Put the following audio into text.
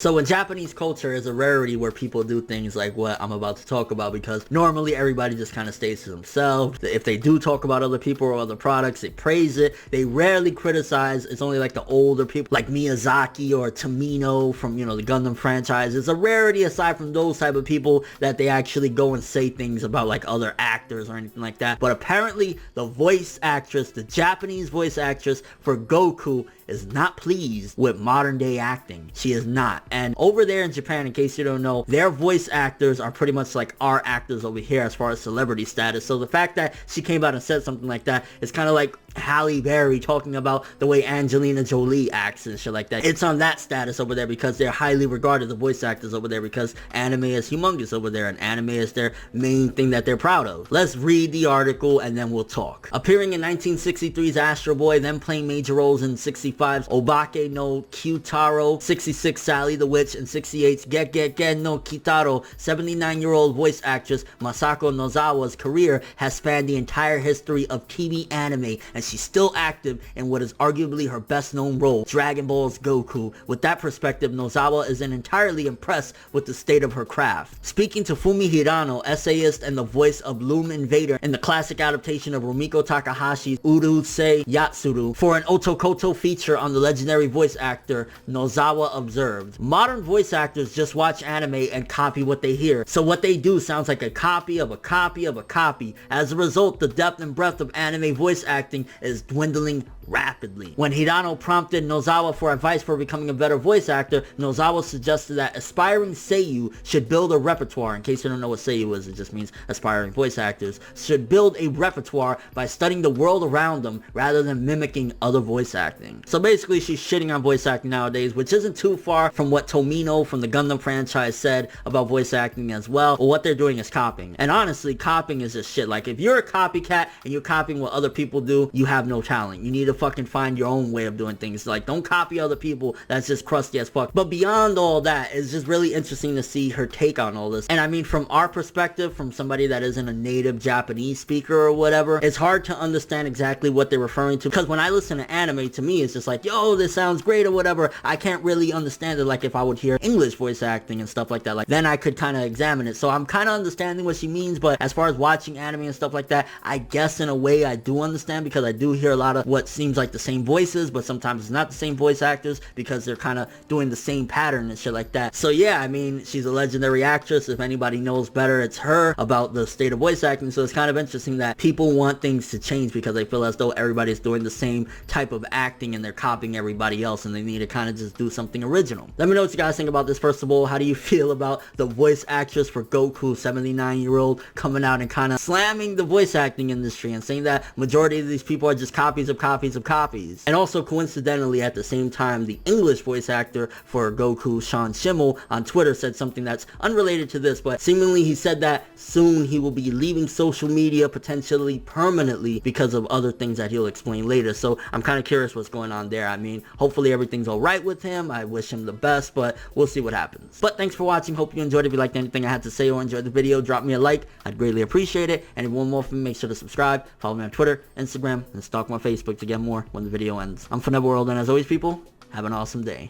So in Japanese culture, it's a rarity where people do things like what I'm about to talk about, because normally everybody just kind of stays to themselves. If they do talk about other people or other products, they praise it. They rarely criticize. It's only like the older people like Miyazaki or Tomino from, the Gundam franchise. It's a rarity aside from those type of people that they actually go and say things about like other actors or anything like that. But apparently the voice actress, the Japanese voice actress for Goku, is not pleased with modern day acting. She is not. And over there in Japan, in case you don't know, their voice actors are pretty much like our actors over here as far as celebrity status. So the fact that she came out and said something like that is kind of like Halle Berry talking about the way Angelina Jolie acts and shit like that. It's on that status over there because they're highly regarded, the voice actors over there, because anime is humongous over there and anime is their main thing that they're proud of. Let's read the article and then we'll talk. Appearing in 1963's Astro Boy, then playing major roles in 65's Obake no Kyutaro, 66 Sally the Witch, and 68's Get Get Get no Kitaro, 79-year-old voice actress Masako Nozawa's career has spanned the entire history of TV anime, and she's still active in what is arguably her best known role, Dragon Ball's Goku. With that perspective, Nozawa isn't entirely impressed with the state of her craft. Speaking to Fumi Hirano, essayist and the voice of Loom Invader in the classic adaptation of Rumiko Takahashi's Urusei Yatsuru for an Otokoto feature on the legendary voice actor, Nozawa observed, "Modern voice actors just watch anime and copy what they hear, so what they do sounds like a copy of a copy of a copy. As a result, the depth and breadth of anime voice acting is dwindling rapidly." When Hirano prompted Nozawa for advice for becoming a better voice actor, Nozawa suggested that aspiring seiyuu should build a repertoire. In case you don't know what seiyuu is, it just means aspiring voice actors should build a repertoire by studying the world around them rather than mimicking other voice acting. So basically she's shitting on voice acting nowadays, which isn't too far from what Tomino from the Gundam franchise said about voice acting as well. But what they're doing is copying. And honestly, copying is just shit. Like, if you're a copycat and you're copying what other people do, you have no talent. You need to fucking find your own way of doing things. Like, don't copy other people. That's just crusty as fuck. But beyond all that, it's just really interesting to see her take on all this. And I mean, from our perspective, from somebody that isn't a native Japanese speaker or whatever, it's hard to understand exactly what they're referring to. Because when I listen to anime, to me, it's just like, yo, this sounds great or whatever. I can't really understand it like if I would hear English voice acting and stuff like that. Like, then I could kind of examine it. So I'm kind of understanding what she means. But as far as watching anime and stuff like that, I guess in a way I do understand, because I do hear a lot of what seems like the same voices, but sometimes it's not the same voice actors because they're kind of doing the same pattern and shit like that. So yeah, I mean, she's a legendary actress. If anybody knows better, it's her about the state of voice acting. So it's kind of interesting that people want things to change because they feel as though everybody's doing the same type of acting and they're copying everybody else, and they need to kind of just do something original. Let me know what you guys think about this. First of all, how do you feel about the voice actress for Goku, 79-year-old, coming out and kind of slamming the voice acting industry and saying that majority of these people are just copies of copies of copies? And also, coincidentally, at the same time, the English voice actor for Goku, Sean Schimmel, on Twitter said something that's unrelated to this, but seemingly he said that soon he will be leaving social media, potentially permanently, because of other things that he'll explain later. So I'm kind of curious what's going on there. I mean, hopefully everything's alright with him. I wish him the best, but we'll see what happens. But thanks for watching. Hope you enjoyed. If you liked anything I had to say or enjoyed the video, drop me a like. I'd greatly appreciate it. And if you want more from me, make sure to subscribe, follow me on Twitter, Instagram, and stalk my Facebook to get more when the video ends. I'm ForneverWorld, and as always, people, have an awesome day.